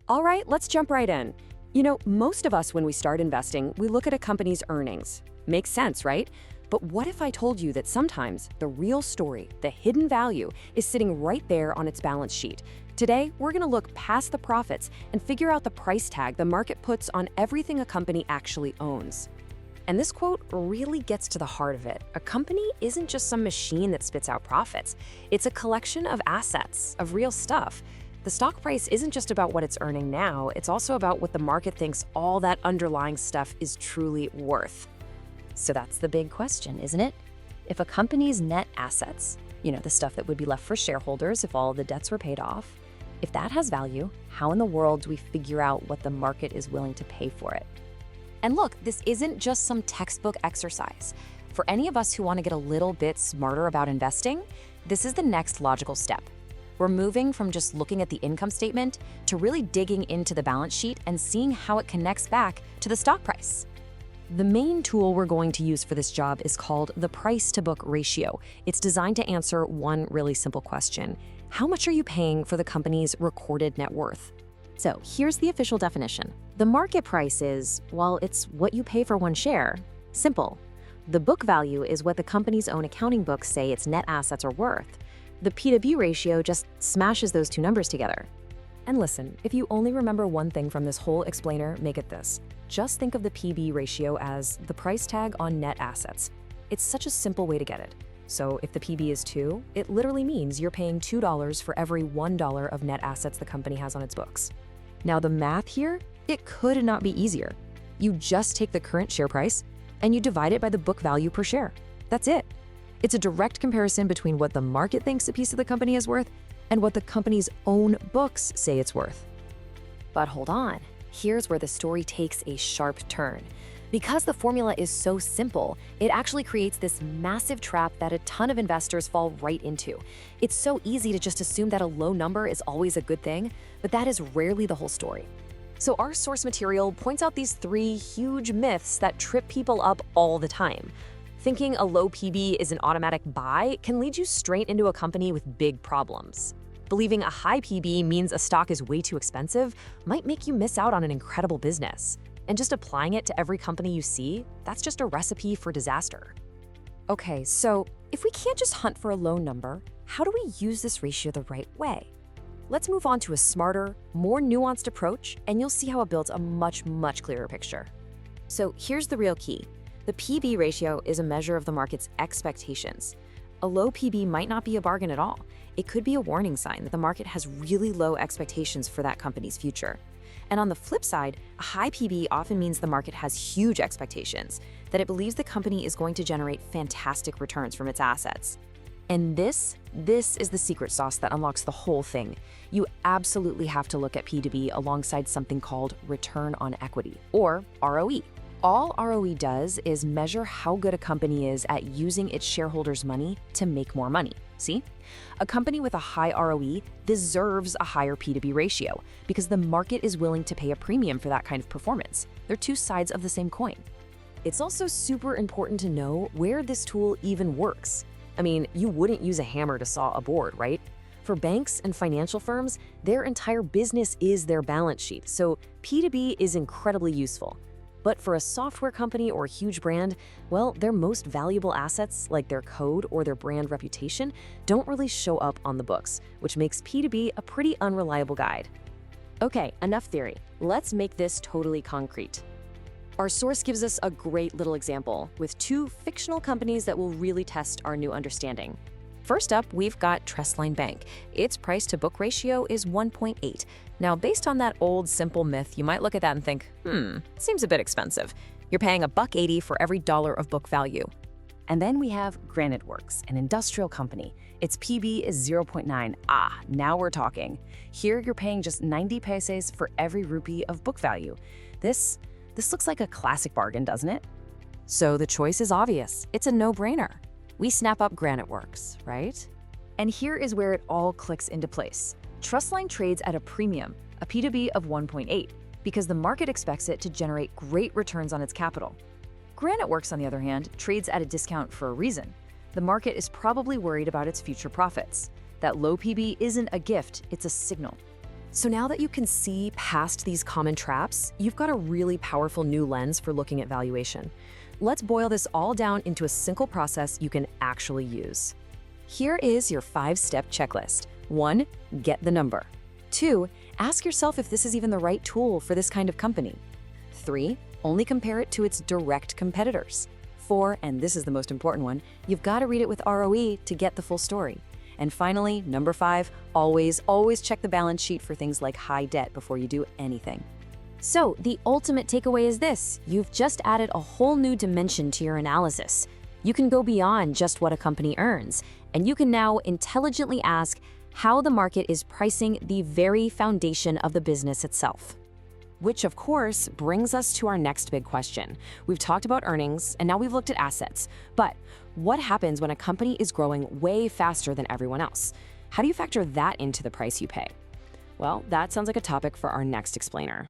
All right, let's jump right in. Most of us, when we start investing, we look at a company's earnings. Makes sense, right? But what if I told you that sometimes the real story, the hidden value, is sitting right there on its balance sheet? Today, we're going to look past the profits and figure out the price tag the market puts on everything a company actually owns. And this quote really gets to the heart of it. A company isn't just some machine that spits out profits. It's a collection of assets, of real stuff. The stock price isn't just about what it's earning now, it's also about what the market thinks all that underlying stuff is truly worth. So that's the big question, isn't it? If a company's net assets, the stuff that would be left for shareholders if all the debts were paid off, if that has value, how in the world do we figure out what the market is willing to pay for it? And look, this isn't just some textbook exercise. For any of us who want to get a little bit smarter about investing, this is the next logical step. We're moving from just looking at the income statement to really digging into the balance sheet and seeing how it connects back to the stock price. The main tool we're going to use for this job is called the price-to-book ratio. It's designed to answer one really simple question. How much are you paying for the company's recorded net worth? So here's the official definition. The market price is, well, it's what you pay for one share. Simple. The book value is what the company's own accounting books say its net assets are worth. The P/B ratio just smashes those two numbers together. And listen, if you only remember one thing from this whole explainer, make it this. Just think of the P/B ratio as the price tag on net assets. It's such a simple way to get it. So if the P/B is 2, it literally means you're paying $2 for every $1 of net assets the company has on its books. Now the math here, it could not be easier. You just take the current share price and you divide it by the book value per share. That's it. It's a direct comparison between what the market thinks a piece of the company is worth and what the company's own books say it's worth. But hold on, here's where the story takes a sharp turn. Because the formula is so simple, it actually creates this massive trap that a ton of investors fall right into. It's so easy to just assume that a low number is always a good thing, but that is rarely the whole story. So our source material points out these 3 huge myths that trip people up all the time. Thinking a low PB is an automatic buy can lead you straight into a company with big problems. Believing a high PB means a stock is way too expensive might make you miss out on an incredible business. And just applying it to every company you see, that's just a recipe for disaster. Okay, so if we can't just hunt for a low number, how do we use this ratio the right way? Let's move on to a smarter, more nuanced approach, and you'll see how it builds a much, much clearer picture. So here's the real key. The P/B ratio is a measure of the market's expectations. A low PB might not be a bargain at all. It could be a warning sign that the market has really low expectations for that company's future. And on the flip side, a high PB often means the market has huge expectations, that it believes the company is going to generate fantastic returns from its assets. And this is the secret sauce that unlocks the whole thing. You absolutely have to look at P/B alongside something called return on equity, or ROE. All ROE does is measure how good a company is at using its shareholders' money to make more money. See? A company with a high ROE deserves a higher P/B ratio because the market is willing to pay a premium for that kind of performance. They're two sides of the same coin. It's also super important to know where this tool even works. I mean, you wouldn't use a hammer to saw a board, right? For banks and financial firms, their entire business is their balance sheet, so P/B is incredibly useful. But for a software company or a huge brand, well, their most valuable assets, like their code or their brand reputation, don't really show up on the books, which makes P/B a pretty unreliable guide. Okay, enough theory. Let's make this totally concrete. Our source gives us a great little example with 2 fictional companies that will really test our new understanding. First up, we've got Trustline Bank. Its price-to-book ratio is 1.8. Now, based on that old simple myth, you might look at that and think, seems a bit expensive. You're paying $1.80 for every dollar of book value. And then we have Granite Works, an industrial company. Its PB is 0.9. Now we're talking. Here, you're paying just 90 pesos for every rupee of book value. This looks like a classic bargain, doesn't it? So the choice is obvious. It's a no-brainer. We snap up Granite Works, right? And here is where it all clicks into place. Trustline trades at a premium, a P/B of 1.8, because the market expects it to generate great returns on its capital. Granite Works, on the other hand, trades at a discount for a reason. The market is probably worried about its future profits. That low PB isn't a gift, it's a signal. So now that you can see past these common traps, you've got a really powerful new lens for looking at valuation. Let's boil this all down into a simple process you can actually use. Here is your 5-step checklist. 1. Get the number. 2. Ask yourself if this is even the right tool for this kind of company. 3. Only compare it to its direct competitors. 4, and this is the most important one, you've got to read it with ROE to get the full story. And finally, number 5, always check the balance sheet for things like high debt before you do anything. So, the ultimate takeaway is this: you've just added a whole new dimension to your analysis. You can go beyond just what a company earns, and you can now intelligently ask how the market is pricing the very foundation of the business itself. Which, of course, brings us to our next big question. We've talked about earnings, and now we've looked at assets. But what happens when a company is growing way faster than everyone else? How do you factor that into the price you pay? Well, that sounds like a topic for our next explainer.